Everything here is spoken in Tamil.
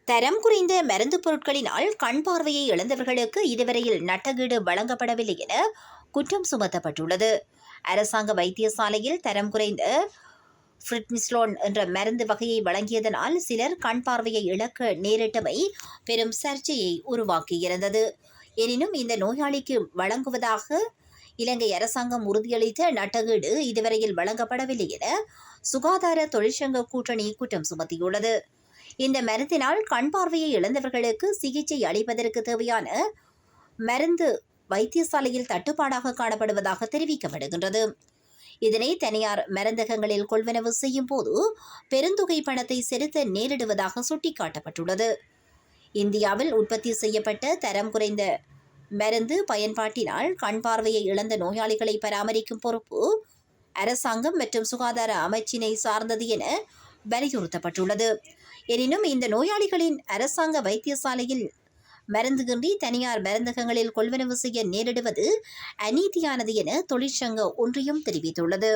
தரம் குறைந்த மருந்து பொருட்களினால் கண் பார்வையை இழந்தவர்களுக்கு இதுவரையில் நட்டகீடு வழங்கப்படவில்லை என குற்றம் சுமத்தப்பட்டுள்ளது. அரசாங்க வைத்தியசாலையில் தரம் குறைந்த பிரிட்மிஸ்லோன் என்ற மருந்து வகையை வழங்கியதனால் சிலர் கண் பார்வையை இழக்க நேரிட்டமை பெரும் சர்ச்சையை உருவாக்கியிருந்தது. எனினும் இந்த நோயாளிக்கு வழங்குவதாக இலங்கை அரசாங்கம் உறுதியளித்த நட்டகீடு இதுவரையில் வழங்கப்படவில்லை என சுகாதார தொழிற்சங்க கூட்டணி குற்றம் சுமத்தியுள்ளது. இந்த மருந்தினால் கண் பார்வையை இழந்தவர்களுக்கு சிகிச்சை அளிப்பதற்கு தேவையான மருந்து வைத்தியசாலையில் தட்டுப்பாடாக காணப்படுவதாக தெரிவிக்கப்படுகின்றது. இதனை தனியார் மருந்தகங்களில் கொள்வனவு செய்யும் போது பெருந்தொகை பணத்தை செலுத்த நேரிடுவதாக சுட்டிக்காட்டப்பட்டுள்ளது. இந்தியாவில் உற்பத்தி செய்யப்பட்ட தரம் குறைந்த மருந்து பயன்பாட்டினால் கண் பார்வையை இழந்த நோயாளிகளை பராமரிக்கும் பொறுப்பு அரசாங்கம் மற்றும் சுகாதார அமைச்சினை சார்ந்தது என வலியுறுத்தப்பட்டுள்ளது. எனினும் இந்த நோயாளிகளின் அரசாங்க வைத்தியசாலையில் மருந்துகின்றி தனியார் மருந்தகங்களில் கொள்வனவு செய்ய நேரிடுவது அநீதியானது என தொழிற்சங்க ஒன்றியம் தெரிவித்துள்ளது.